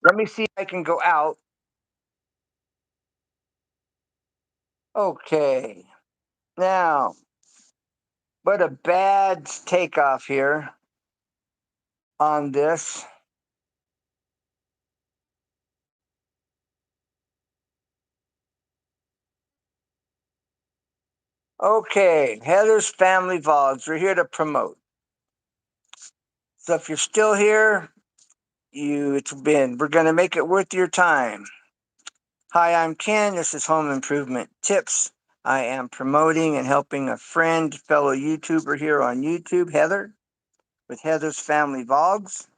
Let me see if I can go out. Okay. Now, what a bad takeoff here on this. Okay, Heather's Family Vlogs. We're here to promote. So if you're still here, we're gonna make it worth your time. Hi, I'm Ken. This is Home Improvement Tips. I am promoting and helping a friend, fellow YouTuber here on YouTube, Heather, with Heather's Family Vlogs.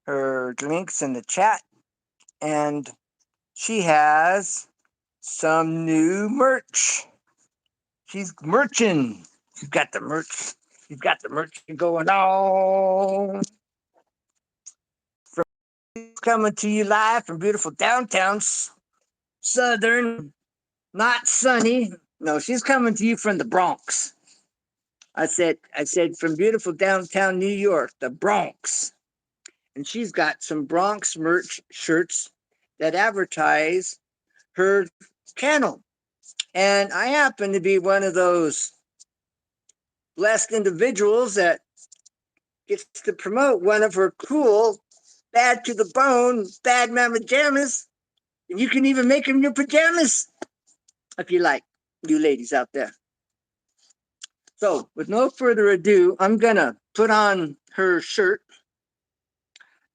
Her links in the chat, and she has some new merch. She's merching. She's got the merch. She's got the merch going on. Coming to you live from beautiful downtown Southern, not sunny. No, she's coming to you from the Bronx. I said from beautiful downtown New York, the Bronx. And she's got some Bronx merch shirts that advertise her channel. And I happen to be one of those blessed individuals that gets to promote one of her cool, bad to the bone, bad mama jammas. And you can even make them your pajamas if you like, you ladies out there. So, with no further ado, I'm gonna put on her shirt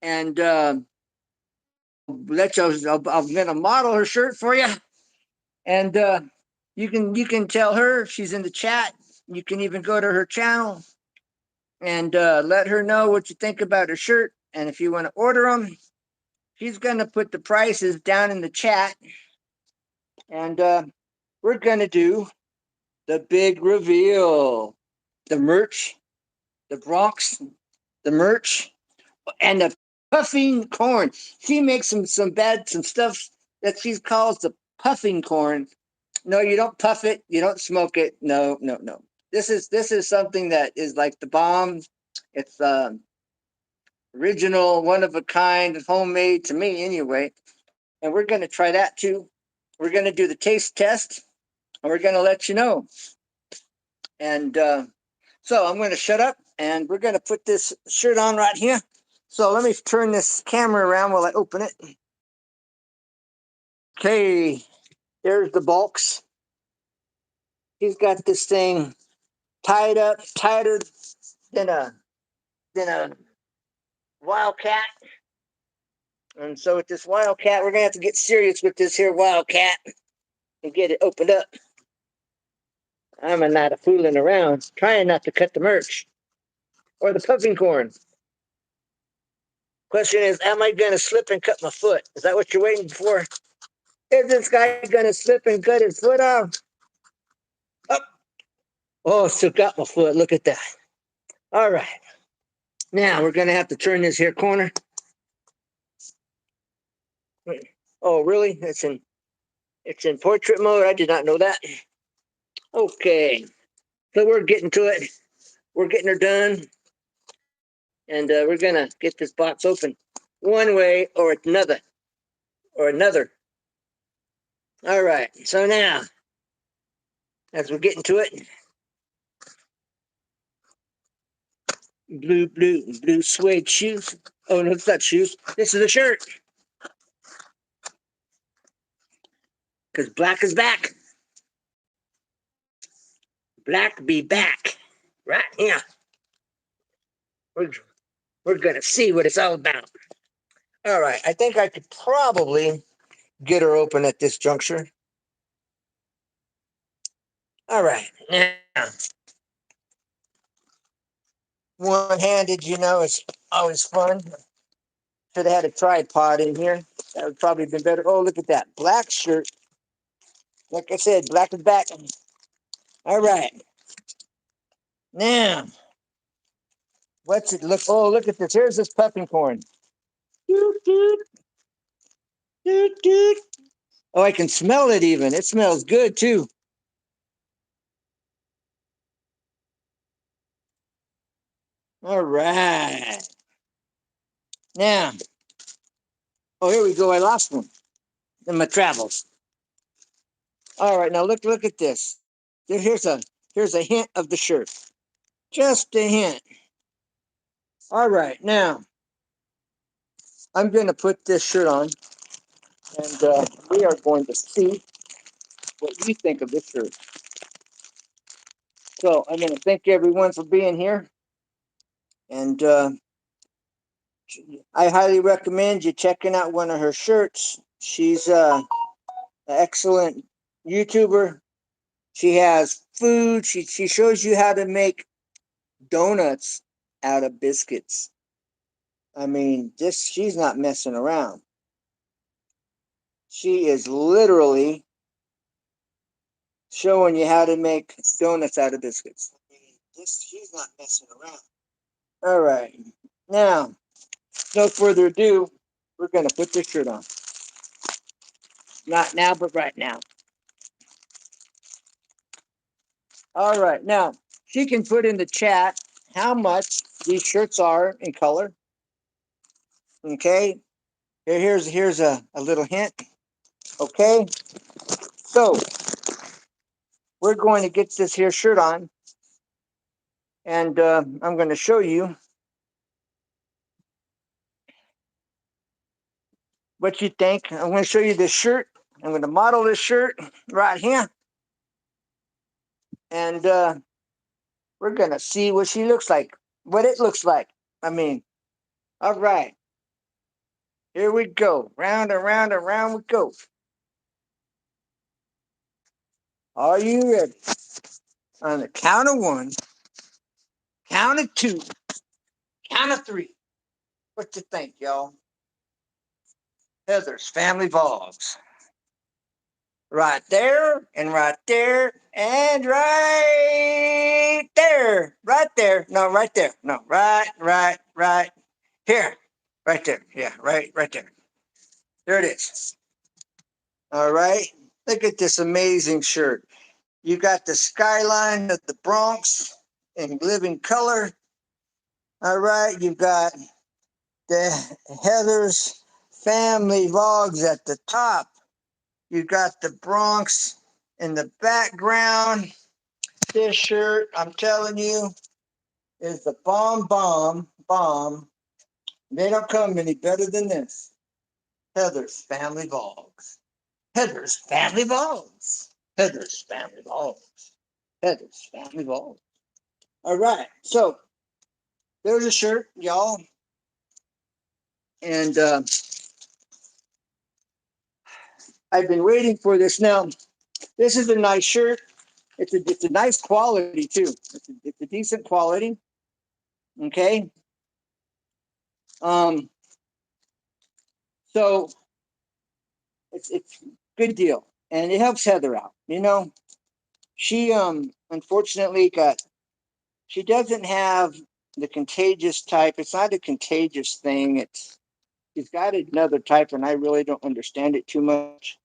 and let you. I'm gonna model her shirt for you, and you can tell her she's in the chat. You can even go to her channel and let her know what you think about her shirt. And if you want to order them, she's gonna put the prices down in the chat, and we're gonna do the big reveal, the merch, the Bronx, the merch, and the puffing corn. She makes some stuff that she calls the puffing corn. No, you don't puff it. You don't smoke it. No, no, no. This is something that is like the bomb. It's original, one of a kind, homemade to me anyway. And we're gonna try that too. We're gonna do the taste test, and we're gonna let you know. And so I'm gonna shut up, and we're gonna put this shirt on right here. So let me turn this camera around while I open it. Okay, there's the bulks. He's got this thing tied up, tighter than a wildcat. And so with this wildcat, we're gonna have to get serious with this here wildcat and get it opened up. I'm not a fooling around, trying not to cut the merch or the puffing corn. Question is, am I gonna slip and cut my foot? Is that what you're waiting for? Is this guy gonna slip and cut his foot off? Oh, oh, still got my foot. Look at that. All right. Now we're gonna have to turn this here corner. Oh, really? It's in portrait mode. I did not know that. Okay, so we're getting to it. We're getting her done, and we're gonna get this box open one way or another, or another. All right. So now, as we're getting to it, blue suede shoes. Oh no, it's not shoes. This is a shirt. Because black is back. Black be back. Right here. We're, we're going to see what it's all about. All right. I think I could probably get her open at this juncture. All right. Now, one-handed, is always fun. Should have had a tripod in here. That would probably been better. Oh, look at that. Black shirt. Like I said, black is back. All right. Now, what's it look? Oh, look at this. Here's this puffing corn. Doot, doot, doot, doot. Oh, I can smell it even. It smells good too. All right. Now, Oh, here we go. I lost one in my travels. All right, now look at this. Here's a hint of the shirt. Just a hint. All right, now I'm going to put this shirt on, and we are going to see what you think of this shirt. So I'm going to thank everyone for being here, and I highly recommend you checking out one of her shirts. She's an excellent YouTuber. She has food. She shows you how to make donuts out of biscuits. I mean, this she's not messing around. She is literally showing you how to make donuts out of biscuits. I mean, this she's not messing around. All right. Now, no further ado, we're gonna put this shirt on. Not now, but right now. All right. Now, she can put in the chat how much these shirts are in color. Okay. Here's a little hint. Okay. So we're going to get this here shirt on, and I'm going to show you what you think. I'm going to show you this shirt. I'm going to model this shirt right here, and we're going to see what she looks like, what it looks like. I mean, all right, here we go. Round and round and round we go. Are you ready? On the count of one, count of two, count of three. What you think, y'all? Heather's Family Vlogs. Right there, and right there, and right there. Right there. No, right there. No, right here. Right there. Yeah, right there. There it is. All right. Look at this amazing shirt. You got the skyline of the Bronx in living color. All right. You've got the Heather's Family Vlogs at the top. You got the Bronx in the background. This shirt, I'm telling you, is the bomb. They don't come any better than this. Heather's Family Vlogs. Heather's Family Vlogs. Heather's Family Vlogs. Heather's Family Vlogs. All right, so there's a shirt, y'all. And I've been waiting for this. Now, this is a nice shirt. It's a nice quality too. It's a decent quality. Okay. Um, so it's good deal, and it helps Heather out. You know, she unfortunately got she doesn't have the contagious type. It's not a contagious thing. It's she's got another type, and I really don't understand it too much.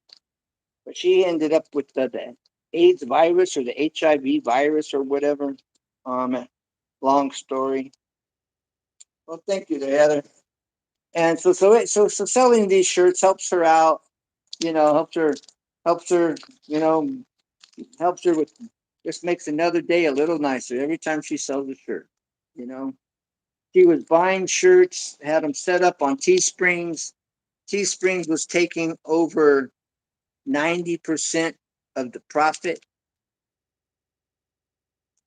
But she ended up with the AIDS virus or the HIV virus or whatever. Long story. Well, thank you, there, Heather. And so selling these shirts helps her out. You know, helps her. You know, helps her with just makes another day a little nicer every time she sells a shirt. You know, she was buying shirts, had them set up on Teesprings. Teesprings was taking over 90% of the profit.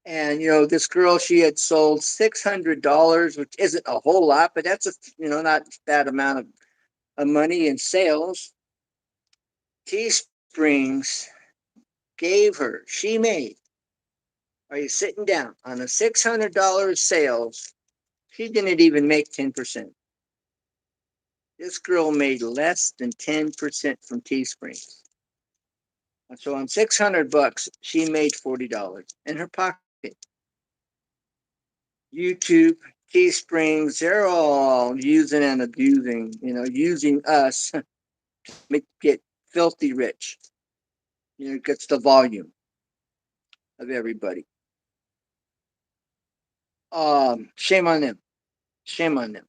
And you know, this girl, she had sold $600, which isn't a whole lot, but that's a not bad amount of money in sales. Teesprings gave her, she made, are you sitting down on a $600 sales? She didn't even make 10%. This girl made less than 10% from Teesprings. So on $600, she made $40 in her pocket. YouTube, Teesprings, they're all using and abusing, using us to get filthy rich. It gets the volume of everybody. Shame on them. Shame on them.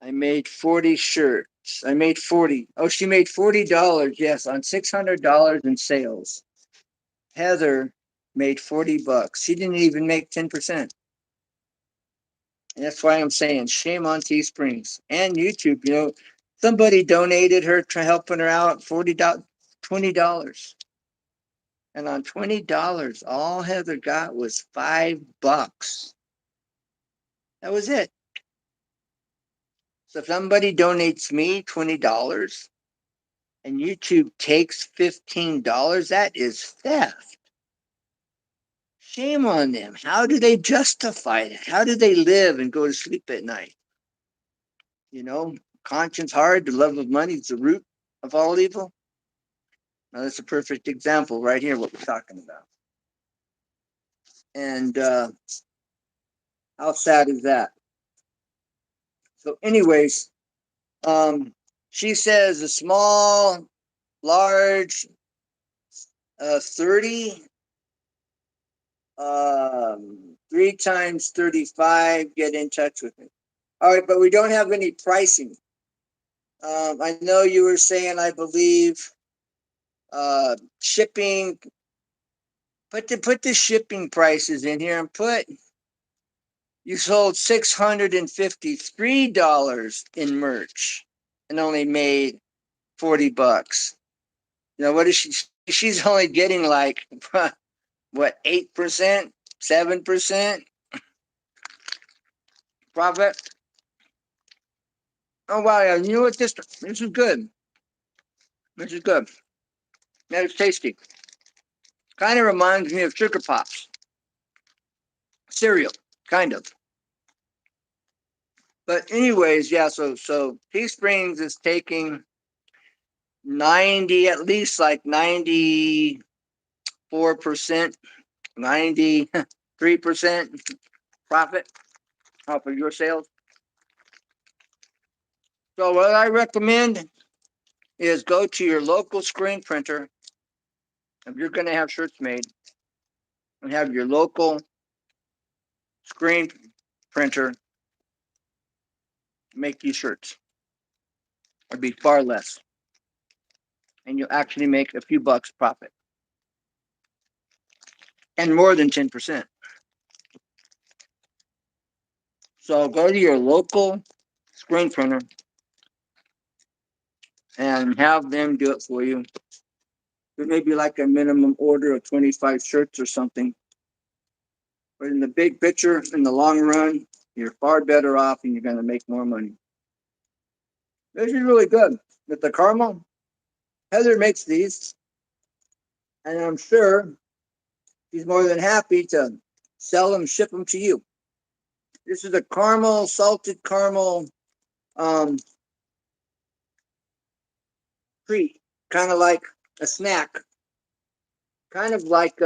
I made 40 shirts. I made 40. Oh, she made $40. Yes, on $600 in sales. Heather made $40. She didn't even make 10%. And that's why I'm saying shame on Teesprings and YouTube. You know, somebody donated her to helping her out $20. And on $20, all Heather got was $5. That was it. So if somebody donates me $20 and YouTube takes $15, that is theft. Shame on them. How do they justify it? How do they live and go to sleep at night? You know, conscience hard, the love of money is the root of all evil. Now, that's a perfect example right here, what we're talking about. And how sad is that? So, anyways, she says a small, large, 30, 3 times 35, get in touch with me. All right, but we don't have any pricing. I know you were saying, I believe, shipping. Put the shipping prices in here and put you sold $653 in merch and only made $40. You know what is she? She's only getting like what 8%, 7% profit. Oh wow! Yeah, you know what? This is good. This is good. That is tasty. Kind of reminds me of Sugar Pops cereal, kind of. But anyways, yeah. So Teesprings is taking 90, at least like 94%, 93% profit off of your sales. So what I recommend is go to your local screen printer if you're going to have shirts made, and have your local screen printer make these shirts. It'd be far less, and you'll actually make a few bucks profit, and more than 10%. So go to your local screen printer and have them do it for you. There may be like a minimum order of 25 shirts or something. But in the big picture, in the long run, you're far better off and you're going to make more money. This is really good. With the caramel, Heather makes these, and I'm sure she's more than happy to sell them, ship them to you. This is a caramel, salted caramel treat, kind of like a snack, kind of like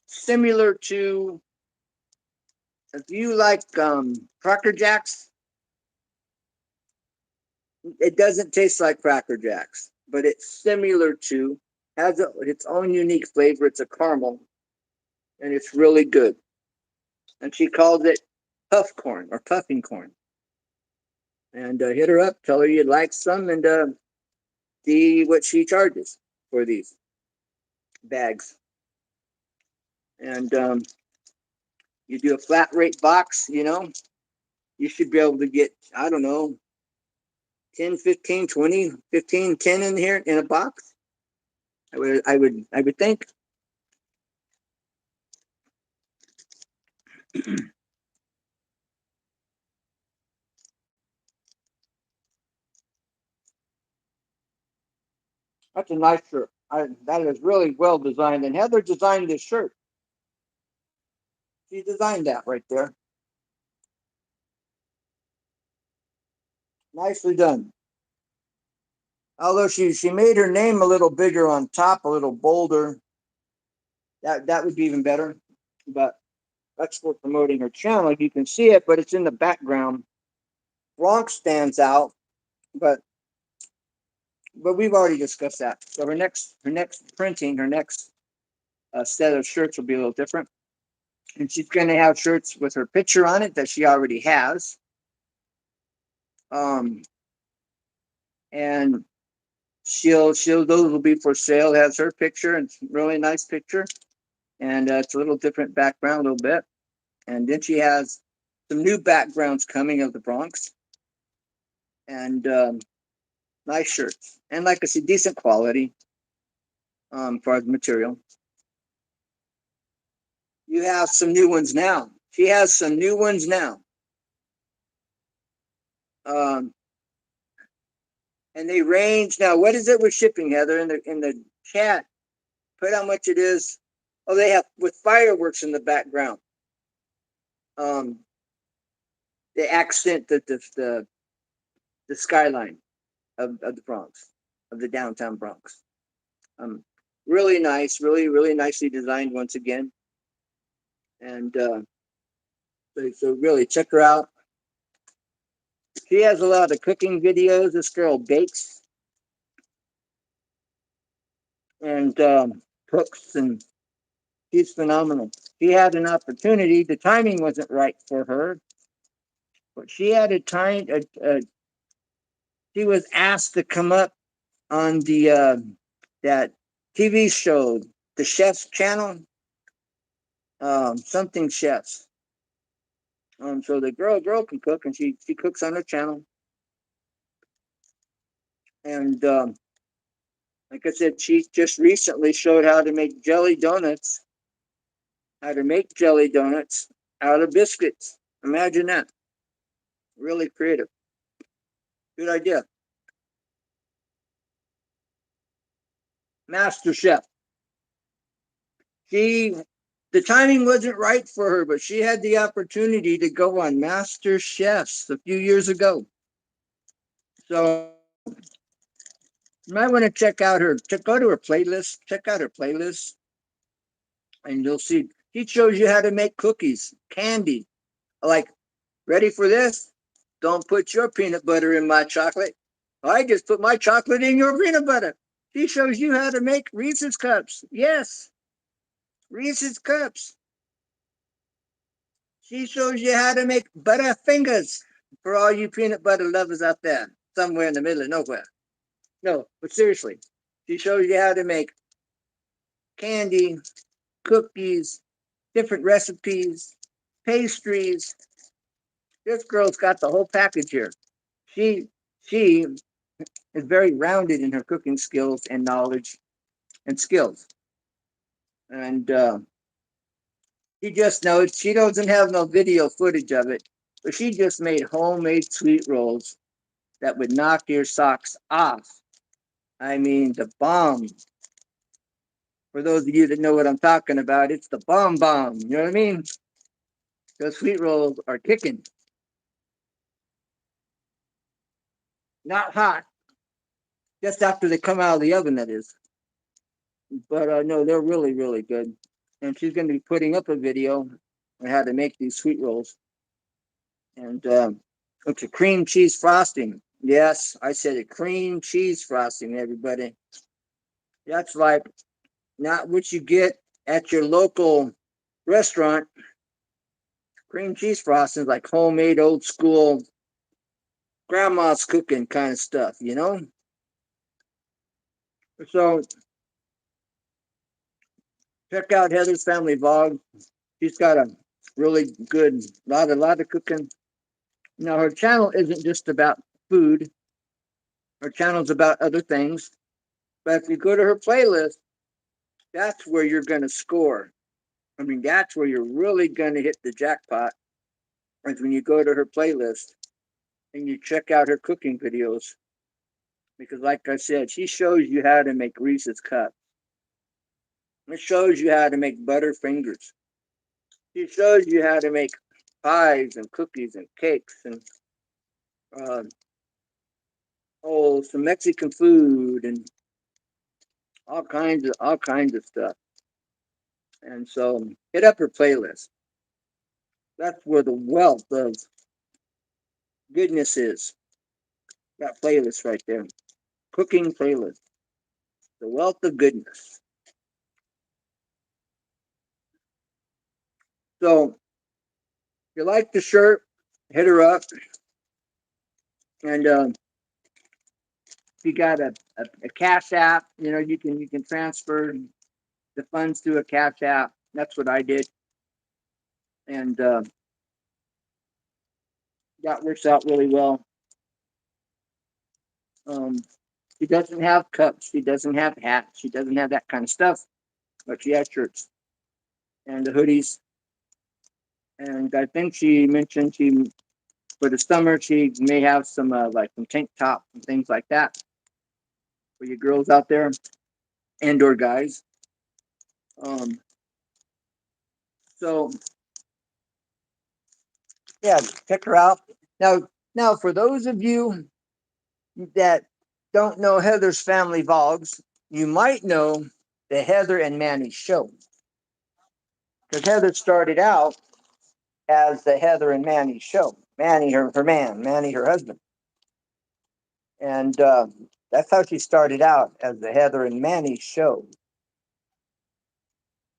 similar to, if you like Cracker Jacks, it doesn't taste like Cracker Jacks, but it's similar to, has its own unique flavor. It's a caramel, and it's really good. And she calls it puff corn or puffing corn. And hit her up, tell her you'd like some, and see what she charges for these bags. And you do a flat rate box, you know, you should be able to get, I don't know, 10, 15, 20, 15, 10 in here in a box. I would think. That's a nice shirt. That is really well designed. And Heather designed this shirt. She designed that right there. Nicely done. Although she made her name a little bigger on top, a little bolder. That would be even better. But that's for promoting her channel. You can see it, but it's in the background. Bronx stands out, but we've already discussed that. So her next printing, her next set of shirts will be a little different. And she's going to have shirts with her picture on it that she already has. Um, and she'll those will be for sale. It has her picture and it's a really nice picture, and it's a little different background, a little bit. And then she has some new backgrounds coming of the Bronx, and nice shirts, and like I said, decent quality for the material. You have some new ones now. She has some new ones now. Um, and they range now. What is it with shipping, Heather? In the chat, put how much it is. Oh, they have with fireworks in the background. Um, they accent the skyline of the Bronx, of the downtown Bronx. Um, really nice, really nicely designed once again. And so really check her out. She has a lot of cooking videos. This girl bakes and cooks, and she's phenomenal. She had an opportunity. The timing wasn't right for her, but she had a time. She was asked to come up on the that TV show, the Chef's Channel, something chefs. So the girl can cook, and she cooks on her channel. And like I said, she just recently showed how to make jelly donuts. How to make jelly donuts out of biscuits. Imagine that. Really creative. Good idea. Master Chef. She the timing wasn't right for her, but she had the opportunity to go on Master Chefs a few years ago. So you might want to go to her playlist, check out her playlist, and you'll see she shows you how to make cookies, candy. Like, ready for this? Don't put your peanut butter in my chocolate. I just put my chocolate in your peanut butter. She shows you how to make Reese's cups. Yes, Reese's cups. She shows you how to make Butterfingers for all you peanut butter lovers out there, somewhere in the middle of nowhere. No, but seriously, she shows you how to make candy, cookies, different recipes, pastries. This girl's got the whole package here. She is very rounded in her cooking skills and knowledge and skills. And she just knows she doesn't have no video footage of it, but she just made homemade sweet rolls that would knock your socks off. I mean, the bomb. For those of you that know what I'm talking about, it's the bomb. You know what I mean? Those sweet rolls are kicking. Not hot. Just after they come out of the oven, that is. But no, they're really good. And she's going to be putting up a video on how to make these sweet rolls. And it's a cream cheese frosting. Yes, I said a cream cheese frosting, everybody. That's like not what you get at your local restaurant. Cream cheese frosting is like homemade, old school, grandma's cooking kind of stuff, you know? So check out Heather's Family Vlog. She's got a really good lot of cooking. Now her channel isn't just about food. Her channel's about other things. But if you go to her playlist, that's where you're gonna score. I mean, that's where you're really gonna hit the jackpot. Is when you go to her playlist and you check out her cooking videos. Because like I said, she shows you how to make Reese's cups. It shows you how to make Butterfingers. She shows you how to make pies and cookies and cakes and uh, some Mexican food and all kinds of stuff. And so hit up her playlist. That's where the wealth of goodness is. That playlist right there. Cooking playlist. The wealth of goodness. So if you like the shirt, hit her up. And if you got a cash app, you can transfer the funds through a cash app. That's what I did, and that works out really well. Um, she doesn't have cups, she doesn't have hats, she doesn't have that kind of stuff, but she has shirts and the hoodies. And I think she mentioned she for the summer she may have some like some tank tops and things like that for you girls out there and or guys. Um, so yeah, check her out. Now for those of you that don't know Heather's family vlogs, you might know the Heather and Manny show. Because Heather started out as the Heather and Manny show. Manny, her man, Manny, her husband. And that's how she started out, as the Heather and Manny show.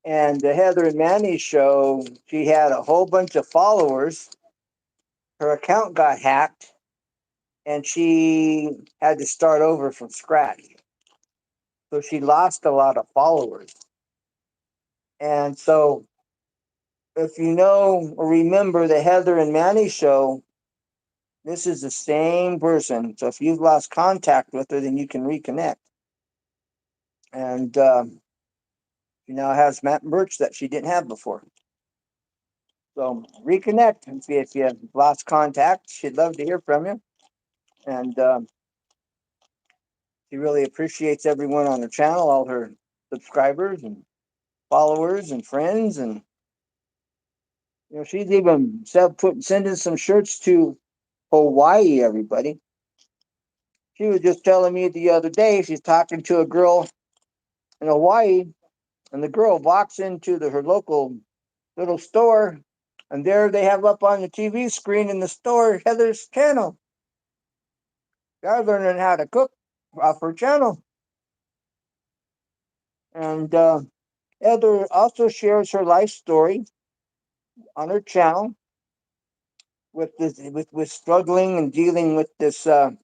And the Heather and Manny show, she had a whole bunch of followers. Her account got hacked and she had to start over from scratch. So she lost a lot of followers. And so, if you know or remember the Heather and Manny show, this is the same person. So if you've lost contact with her, then you can reconnect. And she now has Matt Birch that she didn't have before. So reconnect and see if you have lost contact. She'd love to hear from you. And she really appreciates everyone on her channel, all her subscribers and followers and friends. And she's even sending some shirts to Hawaii, everybody. She was just telling me the other day she's talking to a girl in Hawaii, and the girl walks into her local little store, and there they have up on the TV screen in the store Heather's channel. They're learning how to cook off her channel. And Heather also shares her life story on her channel with this with struggling and dealing with this. I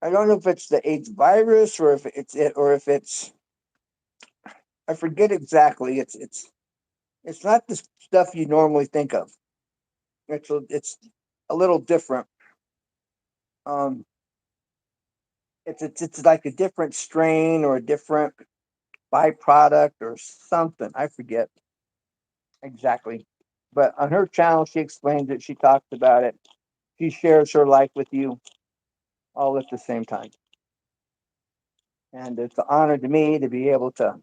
don't know if it's the AIDS virus or if it's it or if it's I forget exactly. It's not the stuff you normally think of. It's a little different. Um, it's like a different strain or a different byproduct or something. I forget exactly. But on her channel, she explains it. She talks about it. She shares her life with you all at the same time. And it's an honor to me to be able to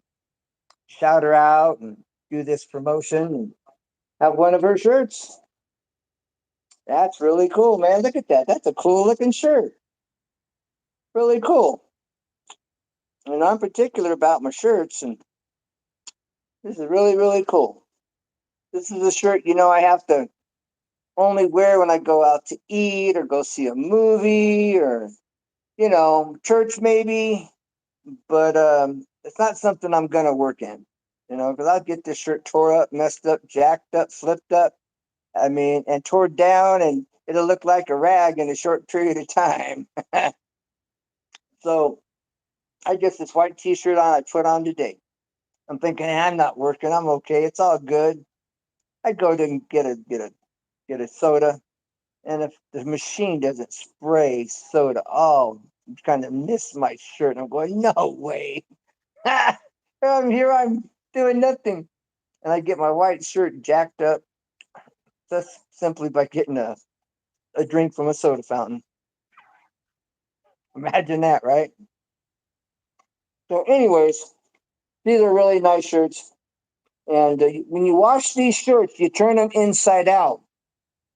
shout her out and do this promotion and have one of her shirts. That's really cool, man. Look at that. That's a cool looking shirt. Really cool. And I'm particular about my shirts, and this is really, really cool. This is a shirt, I have to only wear when I go out to eat or go see a movie or, church maybe, but it's not something I'm going to work in, because I'll get this shirt tore up, messed up, jacked up, flipped up. I mean, and tore down, and it'll look like a rag in a short period of time. So I get this white t-shirt on I put on today. I'm thinking, hey, I'm not working. I'm okay. It's all good. I go to get a soda, and if the machine doesn't spray soda, I'm kind of miss my shirt. I'm going, no way. I'm here. I'm doing nothing, and I get my white shirt jacked up just simply by getting a drink from a soda fountain. Imagine that, right? So, anyways, these are really nice shirts. And when you wash these shirts, you turn them inside out.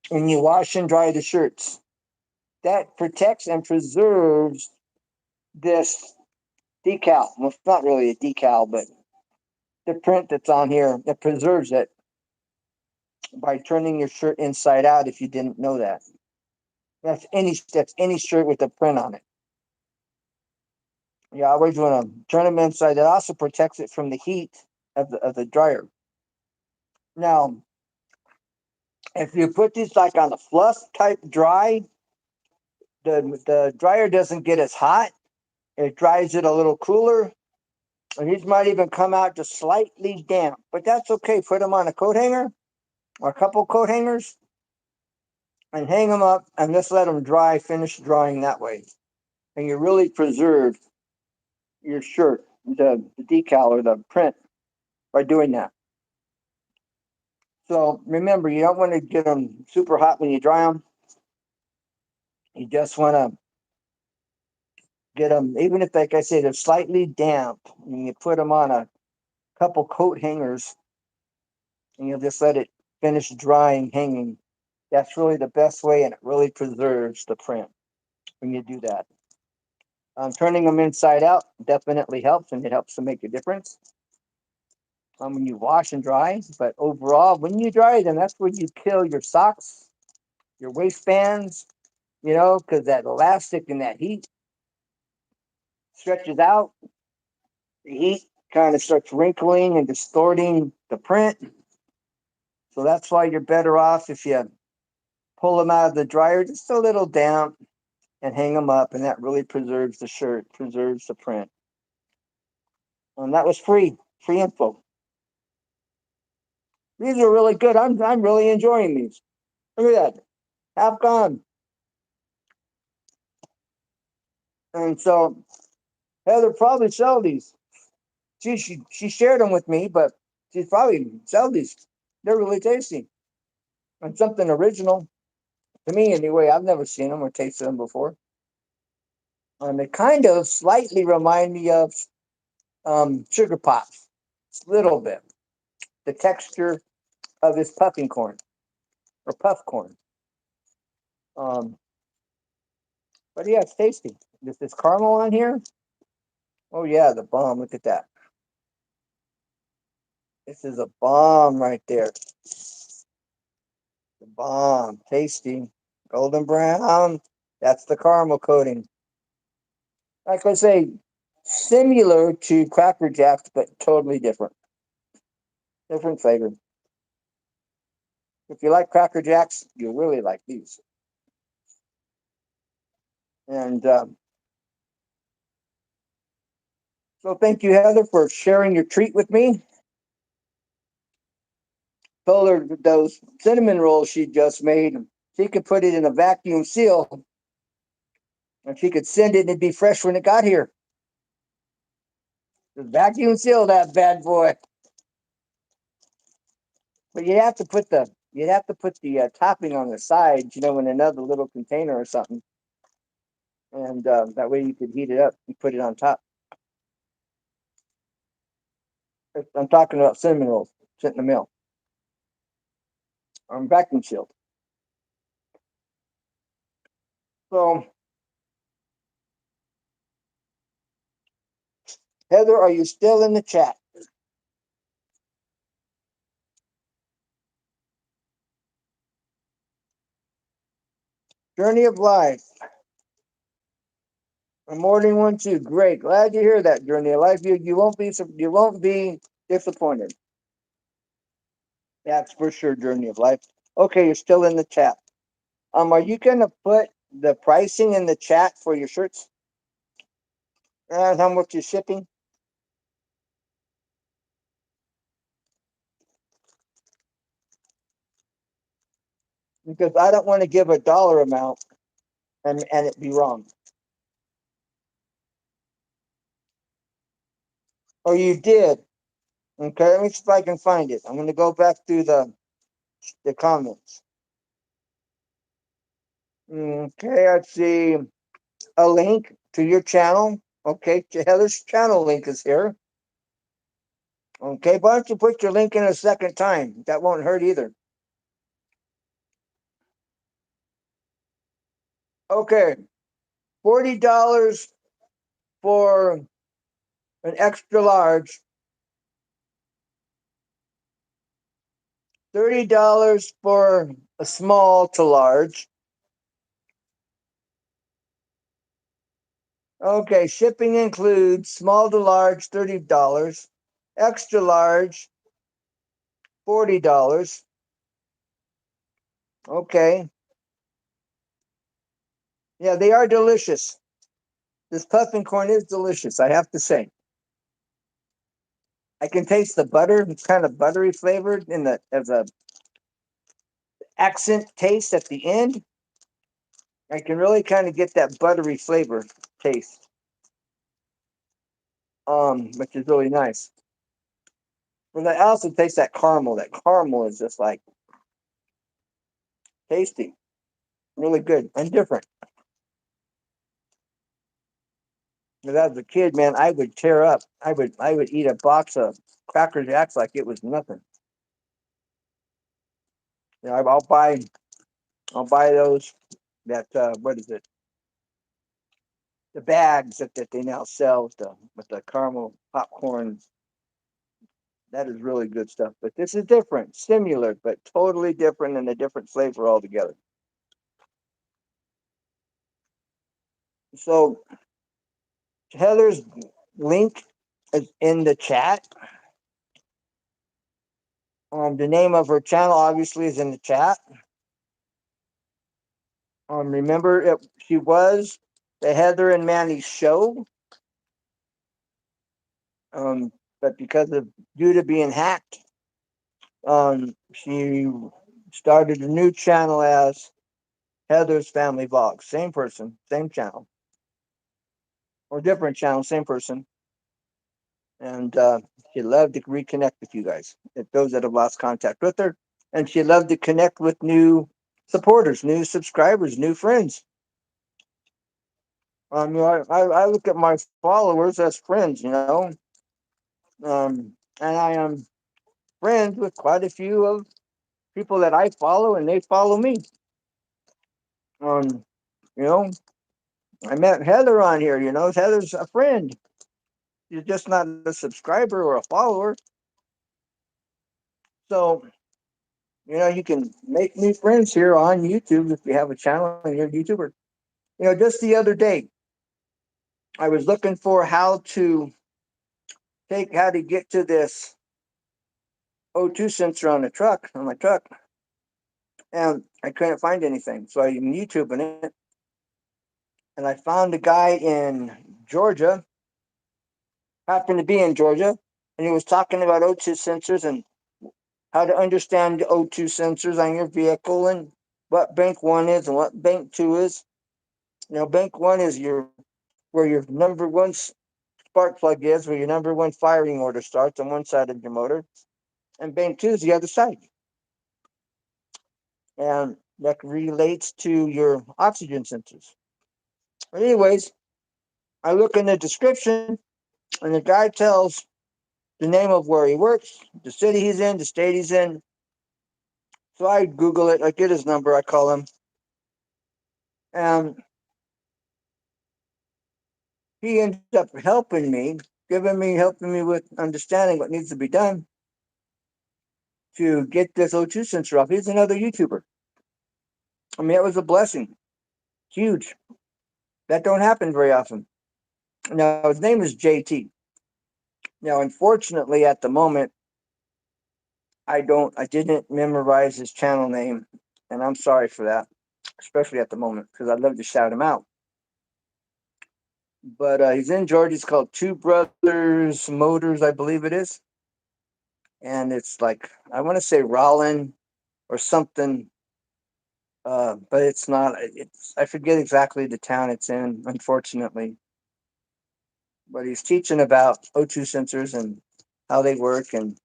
When you wash and dry the shirts, that protects and preserves this decal. Well, it's not really a decal, but the print that's on here that preserves it by turning your shirt inside out. If you didn't know that, that's any shirt with a print on it. You always want to turn them inside. That also protects it from the heat of the dryer. Now, If you put these like on a fluff type dry, the dryer doesn't get as hot. It dries it a little cooler, and these might even come out just slightly damp, but that's okay. Put them on a coat hanger or a couple coat hangers and hang them up and just let them dry, finish drying that way. And you really preserve your shirt, the decal or the print by doing that. So remember, you don't want to get them super hot when you dry them. You just want to get them, even if, like I say, they're slightly damp, and you put them on a couple coat hangers and you'll just let it finish drying, hanging. That's really the best way, and it really preserves the print when you do that. Turning them inside out definitely helps, and it helps to make a difference when you wash and dry. But overall, when you dry them, that's where you kill your socks, your waistbands, because that elastic and that heat stretches out. The heat kind of starts wrinkling and distorting the print. So that's why you're better off if you pull them out of the dryer just a little damp and hang them up, and that really preserves the shirt, preserves the print. And that was free info. These are really good. I'm really enjoying these. Look at that, half gone. And so Heather probably sell these. She shared them with me, but she's probably sell these. They're really tasty and something original to me anyway. I've never seen them or tasted them before. They kind of slightly remind me of sugar pops, a little bit. The texture of this puffing corn or puff corn. Um, but yeah, it's tasty. This caramel on here. Oh yeah, the bomb. Look at that. This is a bomb right there. The bomb. Tasty. Golden brown. That's the caramel coating. Like I say, similar to Cracker Jacks, but totally different. Different flavor. If you like Cracker Jacks, you'll really like these. And so thank you, Heather, for sharing your treat with me. Told her those cinnamon rolls she just made, she could put it in a vacuum seal and she could send it and it'd be fresh when it got here. Just vacuum seal that bad boy. But you'd have to put the topping on the side, in another little container or something, and that way you could heat it up and put it on top. I'm talking about cinnamon rolls sent in the mail. I'm vacuum sealed. So, Heather, are you still in the chat? Journey of Life. A morning one too. Great. Glad to hear that, Journey of Life. You won't be disappointed. That's for sure, Journey of Life. Okay, you're still in the chat. Are you gonna put the pricing in the chat for your shirts? And how much is shipping? Because I don't want to give a dollar amount and it be wrong. Oh, you did. Okay, let me see if I can find it. I'm gonna go back through the comments. Okay, I see a link to your channel. Okay, Heather's channel link is here. Okay, why don't you put your link in a second time? That won't hurt either. Okay, $40 for an extra large, $30 for a small to large. Okay, shipping includes small to large, $30, extra large, $40. Okay. Yeah, they are delicious. This puffin corn is delicious, I have to say. I can taste the butter. It's kind of buttery flavored in the as a accent taste at the end. I can really kind of get that buttery flavor taste, which is really nice. And I also taste that caramel. That caramel is just like tasty, really good and different. Because as a kid, man, I would tear up. I would eat a box of Cracker Jacks like it was nothing. You know, I'll buy those. That what is it? The bags that they now sell with the caramel popcorn. That is really good stuff. But this is different, similar, but totally different and a different flavor altogether. So Heather's link is in the chat. The name of her channel obviously is in the chat. Remember, she was the Heather and Manny show, um, but because of due to being hacked, she started a new channel as Heather's Family Vlogs. Same person, same channel, or different channel, same person. And she'd love to reconnect with you guys, those that have lost contact with her. And she'd love to connect with new supporters, new subscribers, new friends. I look at my followers as friends, and I am friends with quite a few of people that I follow, and they follow me. Um, you know, I met Heather on here. Heather's a friend. She's just not a subscriber or a follower. So, you can make new friends here on YouTube if you have a channel and you're a YouTuber. Just the other day, I was looking for how to get to this O2 sensor on my truck, and I couldn't find anything. So I'm YouTubing it, and I found a guy in Georgia, happened to be in Georgia, and he was talking about O2 sensors and how to understand O2 sensors on your vehicle and what bank one is and what bank two is. Bank one is where your number one spark plug is, where your number one firing order starts on one side of your motor, and bank two is the other side, and that relates to your oxygen sensors. But anyways, I look in the description, and the guy tells the name of where he works, the city he's in, the state he's in. So I Google it, I get his number, I call him, and he ends up helping me with understanding what needs to be done to get this O2 sensor off. He's another YouTuber. I mean, it was a blessing. Huge. That don't happen very often. Now, his name is JT. Now, unfortunately, at the moment, I didn't memorize his channel name, and I'm sorry for that, especially at the moment, because I'd love to shout him out. But he's in Georgia. It's called Two Brothers Motors, I believe it is. And it's like, I want to say Rollin or something, but it's not. I forget exactly the town it's in, unfortunately. But he's teaching about O2 sensors and how they work, and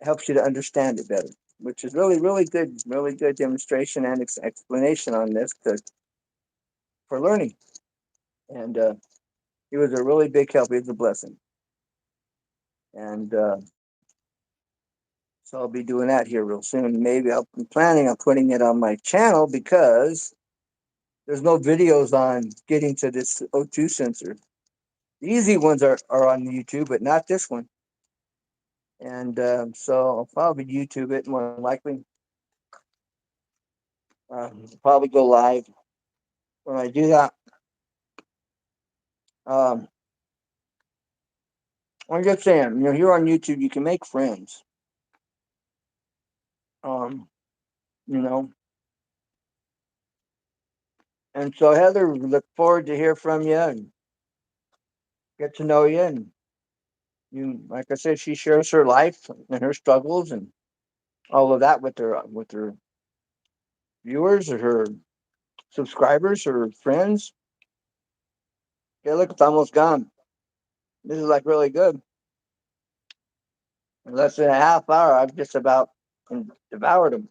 helps you to understand it better, which is really good demonstration and explanation on this for learning. And he was a really big help. He was a blessing. And so I'll be doing that here real soon. Maybe I'm planning on putting it on my channel because there's no videos on getting to this O2 sensor. The easy ones are on YouTube, but not this one. And so I'll probably YouTube it more likely. Probably go live when I do that. Um, I'm just saying, here on YouTube, you can make friends. Um, you know, And so, Heather, we look forward to hear from you and get to know you. And you, like I said, she shares her life and her struggles and all of that with her viewers or her subscribers or friends. Okay, look, it's almost gone. This is like really good. In less than a half hour, I've just about devoured them.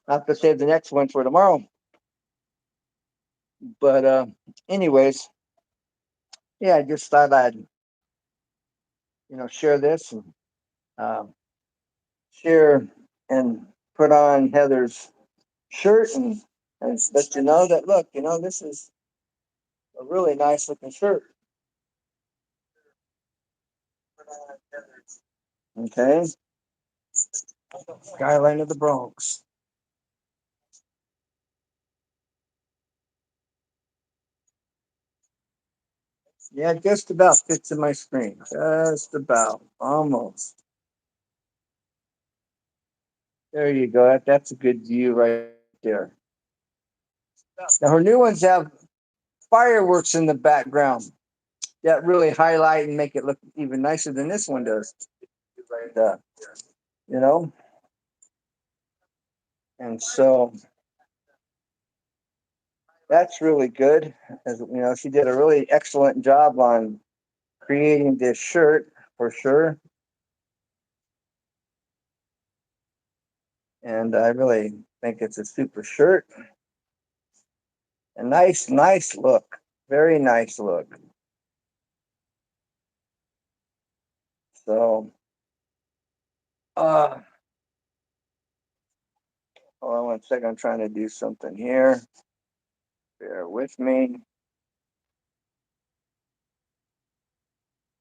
I have to save the next one for tomorrow. But anyways, yeah, I just thought I'd share this and uh, share and put on Heather's shirt and let you know that look, this is a really nice looking shirt. Okay, skyline of the Bronx. Yeah, just about fits in my screen. Just about, almost. There you go. That's a good view right there. Now her new ones have fireworks in the background that really highlight and make it look even nicer than this one does. And, you know, and so that's really good. As she did a really excellent job on creating this shirt for sure. And I really think it's a super shirt. A nice, nice look. Very nice look. So, uh, hold on one second. I'm trying to do something here. Bear with me.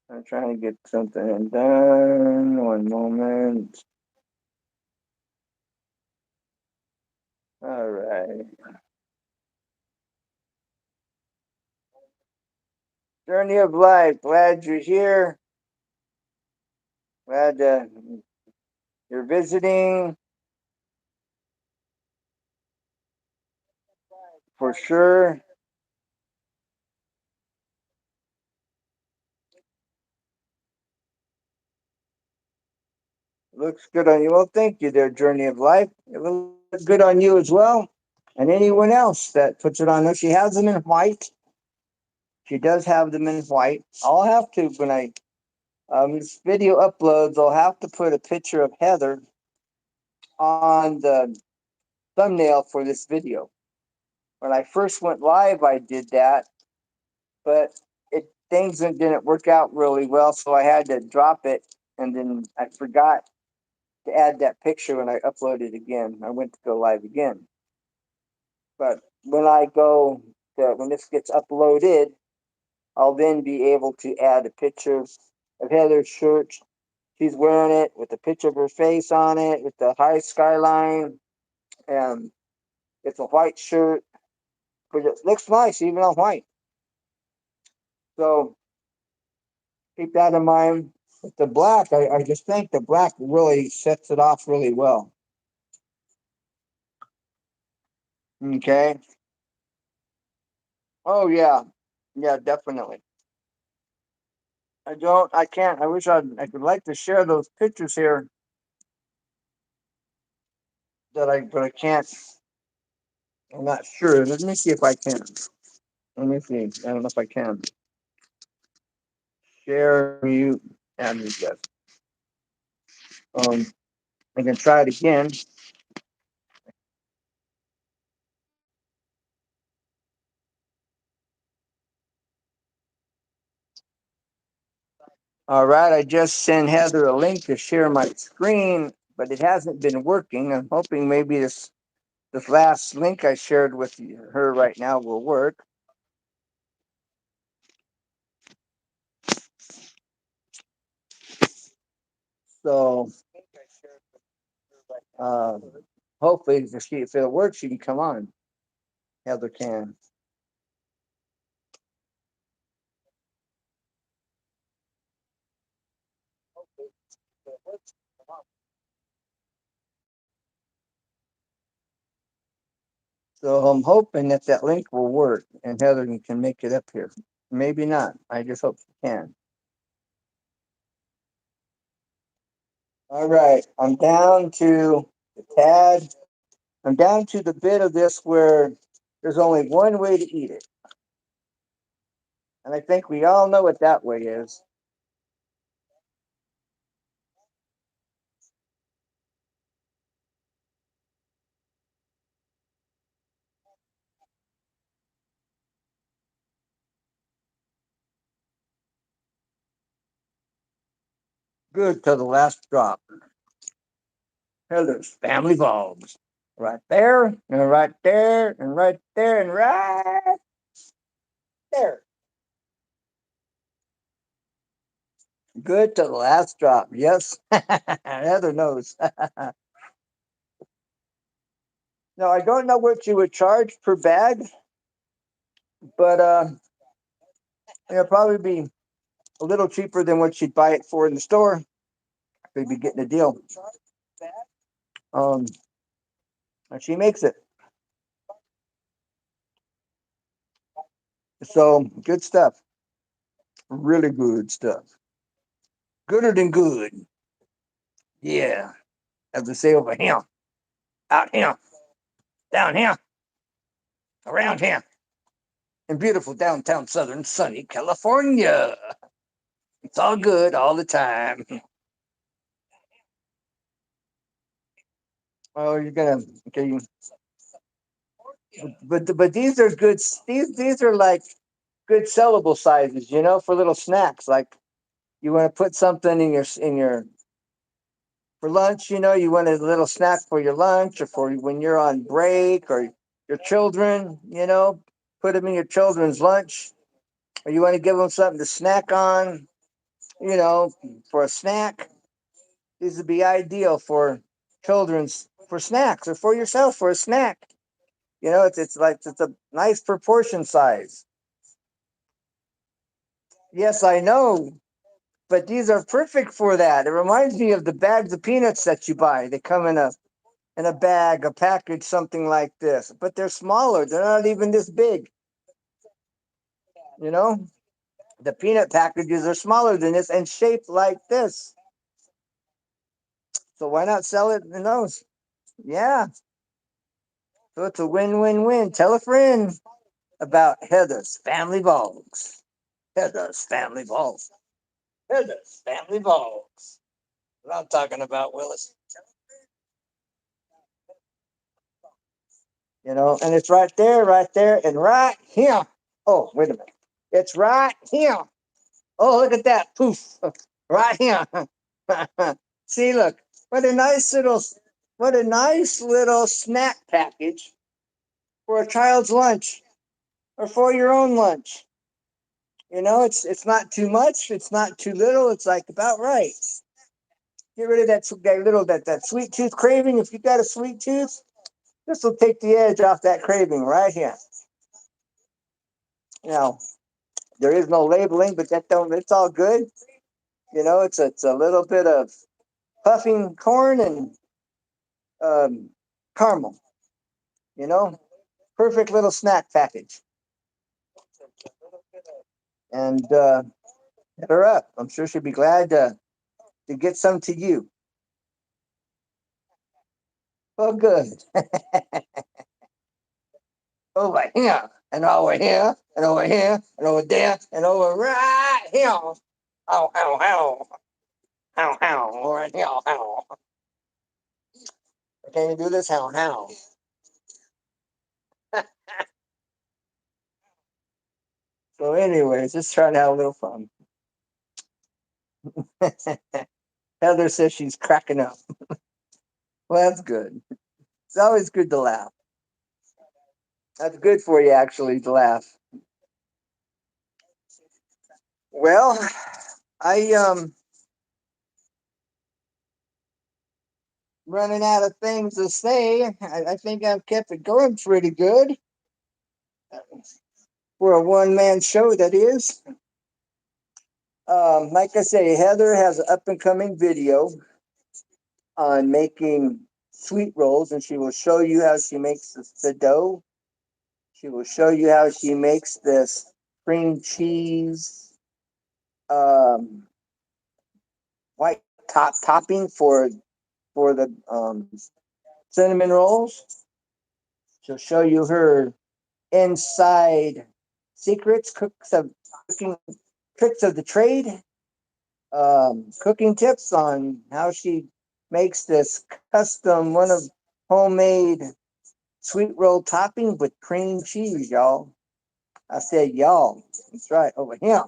I'm trying to get something done. One moment. All right. Journey of life. Glad you're here. Glad you're visiting for sure. Looks good on you. Well, thank you there, Journey of Life. It looks good on you as well. And anyone else that puts it on there. She has them in white. She does have them in white. I'll have to, when I this video uploads, I'll have to put a picture of Heather on the thumbnail for this video. When I first went live, I did that, but things didn't work out really well, so I had to drop it, and then I forgot to add that picture when I uploaded again. I went to go live again. But when this gets uploaded, I'll then be able to add a picture of Heather's shirt. She's wearing it with a picture of her face on it, with the high skyline, and it's a white shirt, but it looks nice even on white. So keep that in mind. With the black, I just think the black really sets it off really well. Okay. Oh yeah, yeah, definitely. I can't. I wish I could like to share those pictures here but I can't. I'm not sure. Let me see if I can. Let me see. I don't know if I can. Share mute and yes. Um, I can try it again. All right, I just sent Heather a link to share my screen, but it hasn't been working. I'm hoping maybe this last link I shared with her right now will work. So uh, hopefully, if it works, she can come on. Heather can. So I'm hoping that that link will work and Heather can make it up here. Maybe not. I just hope she can. All right. I'm down to the tad. I'm down to the bit of this where there's only one way to eat it. And I think we all know what that way is. Good to the last drop. Heather's Family Bulbs. Right there, and right there, and right there, and right there. Good to the last drop. Yes. Heather knows. No, I don't know what you would charge per bag, but it'll probably be a little cheaper than what you'd buy it for in the store. They'd be getting a deal. Um, and she makes it. So good stuff. Really good stuff. Gooder than good. Yeah. As they say over here, out here, down here, around here, in beautiful downtown southern sunny California. It's all good all the time. Oh, you're gonna okay. But these are good. These are like good sellable sizes, you know, for little snacks. Like you want to put something in your for lunch, you know, you want a little snack for your lunch or for when you're on break or your children, you know, put them in your children's lunch, or you want to give them something to snack on, you know, for a snack. These would be ideal for children's for snacks or for yourself for a snack. You know, it's like it's a nice proportion size. Yes, I know, but these are perfect for that. It reminds me of the bags of peanuts that you buy. They come in a bag, a package, something like this, but they're smaller. They're not even this big. You know, the peanut packages are smaller than this and shaped like this. So why not sell it in those? Yeah. So it's a win-win-win. Tell a friend about Heather's Family Vlogs. Heather's Family Vlogs. Heather's Family Vlogs. What I'm talking about, Willis. You know, and it's right there, and right here. Oh, wait a minute. It's right here. Oh, look at that. Poof. Right here. See, look. What a nice little what a nice little snack package for a child's lunch or for your own lunch. You know, it's not too much, it's not too little, it's like about right. Get rid of that sweet tooth craving. If you got a sweet tooth, this will take the edge off that craving right here. Now, there is no labeling, but that don't it's all good. You know, it's a little bit of puffing corn and caramel. You know, perfect little snack package. And hit her up. I'm sure she'll be glad to get some to you. Oh, good. Over here, and over here, and over here, and over there, and over right here. Ow, ow, ow. Ow, ow. Right here, ow. Can you do this? Ow, ow. So, anyways, just trying to have a little fun. Heather says she's cracking up. Well, that's good. It's always good to laugh. That's good for you, actually, to laugh. Well, I running out of things to say. I think I've kept it going pretty good for a one man show. That is. Like I say, Heather has an up and coming video on making sweet rolls, and she will show you how she makes the dough. She will show you how she makes this cream cheese um, white topping for the cinnamon rolls. She'll show you her inside secrets, cooking tricks of the trade, cooking tips on how she makes this custom one of homemade sweet roll topping with cream cheese, y'all. I said y'all. That's right, over him.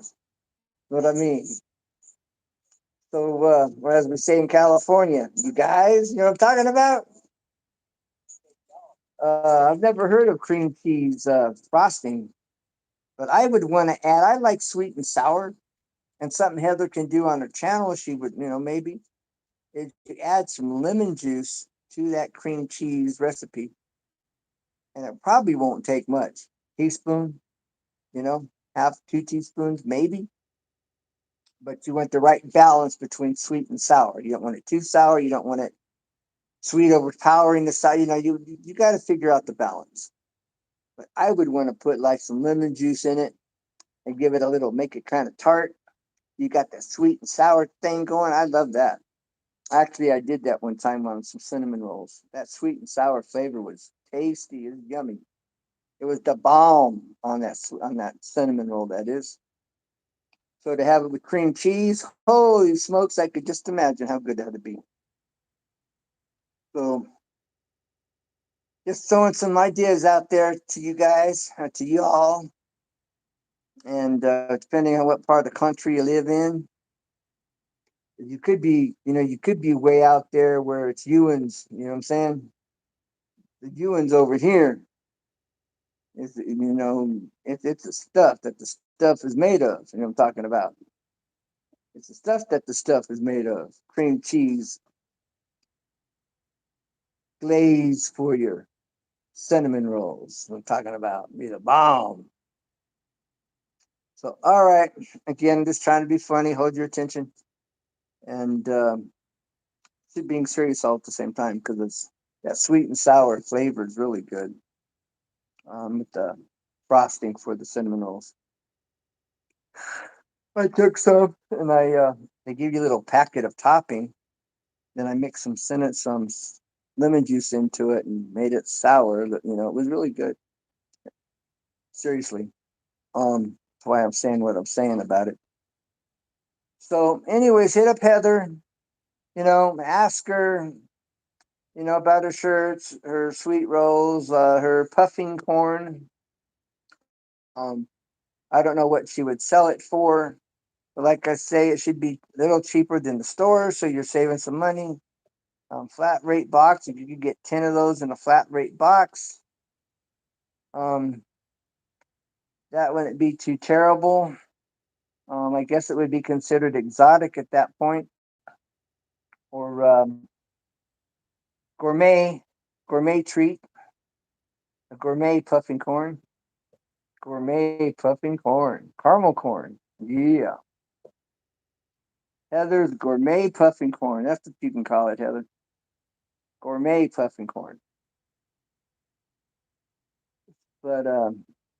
What I mean. So, as we say in California, you guys, you know what I'm talking about? I've never heard of cream cheese frosting, but I would want to add. I like sweet and sour, and something Heather can do on her channel. She would, maybe is to add some lemon juice to that cream cheese recipe, and it probably won't take much. Teaspoon, you know, half 2 teaspoons, maybe. But you want the right balance between sweet and sour. You don't want it too sour. You don't want it sweet overpowering the sour. You got to figure out the balance. But I would want to put like some lemon juice in it and give it a little, make it kind of tart. You got that sweet and sour thing going. I love that. Actually, I did that one time on some cinnamon rolls. That sweet and sour flavor was tasty. It was yummy. It was the bomb on that cinnamon roll. That is. So to have it with cream cheese, holy smokes! I could just imagine how good that would be. So just throwing some ideas out there to you guys, to you all, and depending on what part of the country you live in, you could be way out there where it's Ewans. You know what I'm saying? The Ewans over here is, it's the stuff that the stuff is made of. You know what I'm talking about? It's the stuff that the stuff is made of. Cream cheese glaze for your cinnamon rolls. I'm talking about be the bomb. So, all right. Again, just trying to be funny, hold your attention, and being serious all at the same time because it's that sweet and sour flavor is really good with the frosting for the cinnamon rolls. I took some and they give you a little packet of topping. Then I mixed some lemon juice into it and made it sour. It was really good. Seriously. That's why I'm saying what I'm saying about it. So, anyways, hit up Heather. Ask her. About her shirts, her sweet rolls, her puffing corn. Um, I don't know what she would sell it for, but like I say, it should be a little cheaper than the store, so you're saving some money. Flat rate box. If you could get 10 of those in a flat rate box, um, that wouldn't be too terrible. I guess it would be considered exotic at that point, or gourmet, gourmet treat, a gourmet puffing corn, caramel corn. Yeah, Heather's gourmet puffing corn. That's what you can call it, Heather. Gourmet puffing corn. But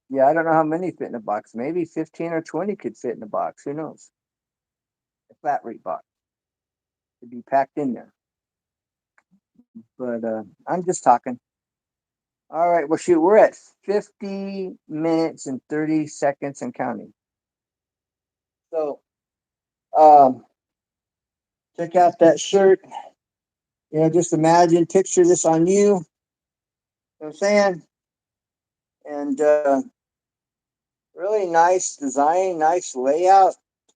yeah, I don't know how many fit in a box. Maybe 15 or 20 could fit in a box. Who knows? A flat rate box to be packed in there. But I'm just talking. All right, well, shoot, we're at 50 minutes and 30 seconds and counting. So check out that shirt. Just imagine, picture this on you. You know what I'm saying? And really nice design, nice layout,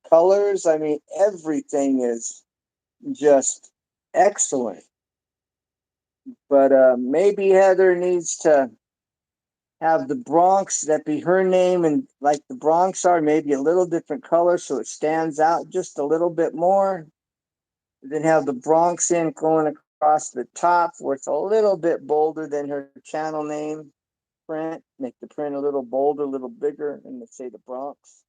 colors. I mean, everything is just excellent. But maybe Heather needs to have the Bronx that be her name, and like the Bronx are, maybe a little different color so it stands out just a little bit more. Then have the Bronx in going across the top where it's a little bit bolder than her channel name print. Make the print a little bolder, a little bigger, and let's say the Bronx.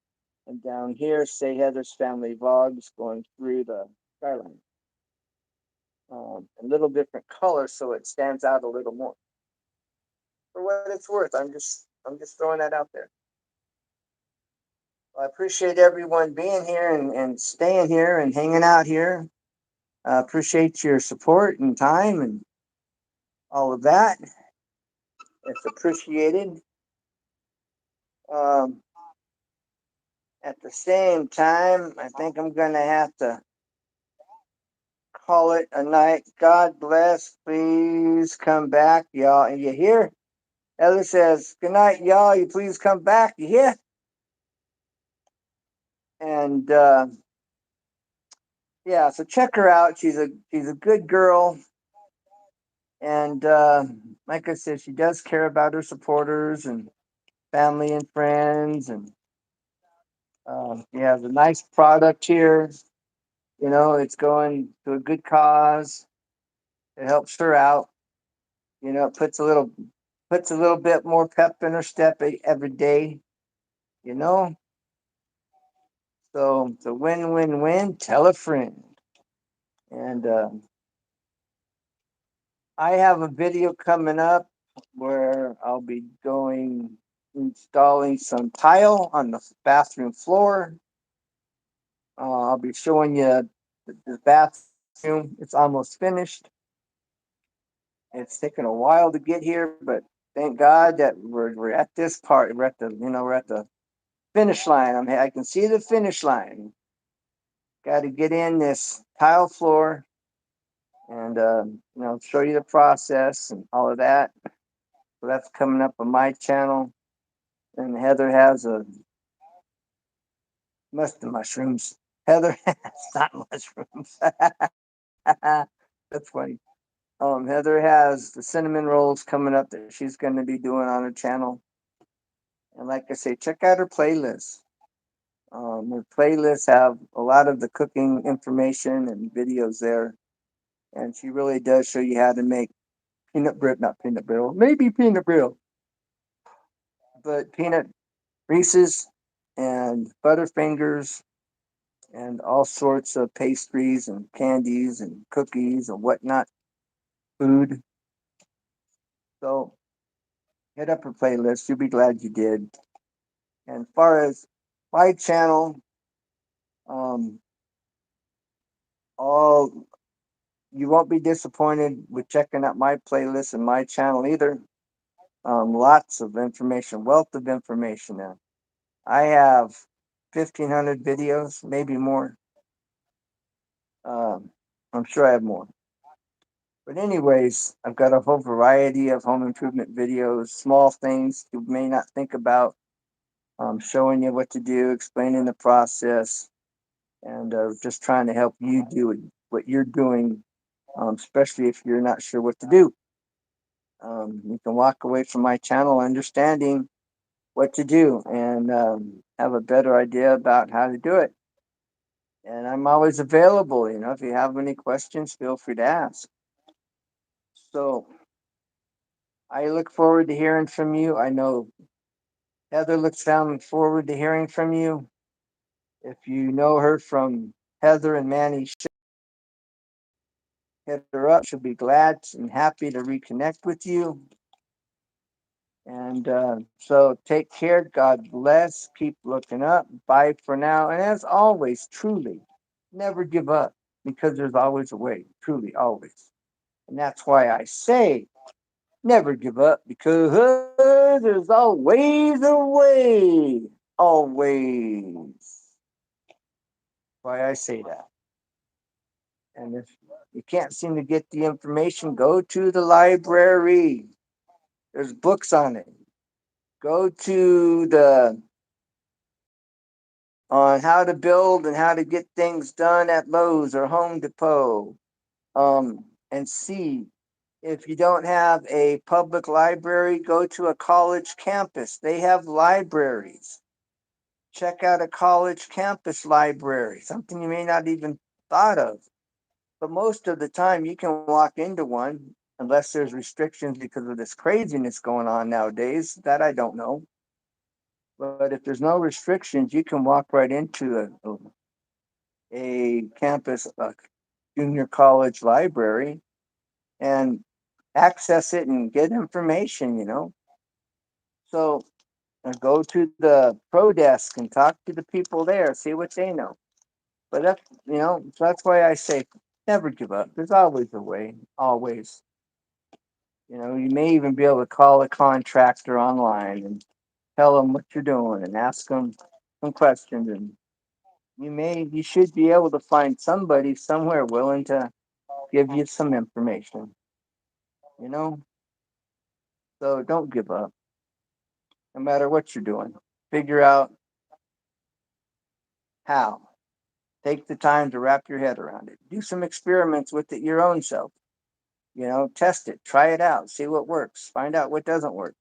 And down here, say Heather's Family Vlogs going through the skyline. A little different color so it stands out a little more. For what it's worth, I'm just I'm just throwing that out there. Well, I appreciate everyone being here and staying here and hanging out here. I appreciate your support and time and all of that. It's appreciated. Um, at the same time, I think I'm going to have to call it a night. God bless. Please come back, y'all. And you hear? Ellie says, "Good night, y'all. You please come back." You hear? And yeah, so check her out. She's a good girl, and like I said, she does care about her supporters and family and friends, and she has a nice product here. You know, it's going to a good cause. It helps her out. You know, it puts a little bit more pep in her step every day. You know, so it's a win-win-win. Tell a friend. And I have a video coming up where I'll be installing some tile on the bathroom floor. I'll be showing you the bathroom. It's almost finished. It's taken a while to get here, but thank God that we're at this part. We're at the finish line. I can see the finish line. Got to get in this tile floor and show you the process and all of that. So that's coming up on my channel. And Heather has a must of mushrooms. Heather has not mushrooms. That's funny. Heather has the cinnamon rolls coming up that she's going to be doing on her channel. And like I say, check out her playlist. Her playlists have a lot of the cooking information and videos there. And she really does show you how to make peanut bread, not peanut brittle, maybe peanut brittle, but peanut Reese's and Butterfingers and all sorts of pastries and candies and cookies and whatnot, food. So hit up her playlist. You'll be glad you did. And as far as my channel, um, all you won't be disappointed with checking out my playlist and my channel either. Lots of information, wealth of information now. I have 1,500 videos, maybe more. Um, I'm sure I have more. But anyways, I've got a whole variety of home improvement videos, small things you may not think about, showing you what to do, explaining the process, and just trying to help you do what you're doing, especially if you're not sure what to do. You can walk away from my channel understanding what to do and have a better idea about how to do it. And I'm always available. If you have any questions, feel free to ask. So I look forward to hearing from you. I know Heather looks forward to hearing from you. If you know her from Heather and Manny, hit her up. She'll be glad and happy to reconnect with you. And so take care. God bless. Keep looking up. Bye for now. And as always, truly, never give up because there's always a way. Truly, always. And that's why I say never give up because there's always a way. Always. Why I say that. And if you can't seem to get the information, go to the library. There's books on it. Go to the on how to build and how to get things done at Lowe's or Home Depot. And see if you don't have a public library, go to a college campus. They have libraries. Check out a college campus library, something you may not even thought of. But most of the time, you can walk into one unless there's restrictions because of this craziness going on nowadays. That I don't know. But if there's no restrictions, you can walk right into a campus, a junior college library and access it and get information. So And go to the pro desk and talk to the people there, see what they know. But that's, so that's why I say never give up. There's always a way, always. You may even be able to call a contractor online and tell them what you're doing and ask them some questions. And you should be able to find somebody somewhere willing to give you some information, you know? So don't give up, no matter what you're doing. Figure out how. Take the time to wrap your head around it. Do some experiments with it your own self. Test it, try it out, see what works, find out what doesn't work.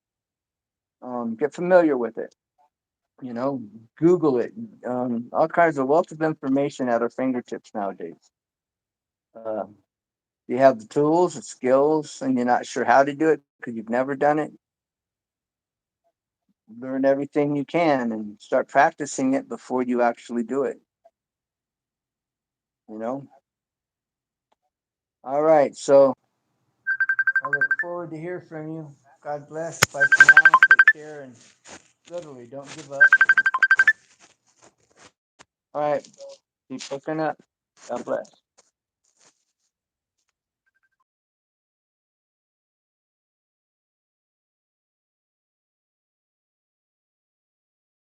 Get familiar with it. You know, Google it. All kinds of wealth of information at our fingertips nowadays. Uh, you have the tools, the skills, and you're not sure how to do it because you've never done it. Learn everything you can and start practicing it before you actually do it. You know. All right. So I look forward to hear from you. God bless. Bye for now. Take care and literally don't give up. All right. Keep looking up. God bless.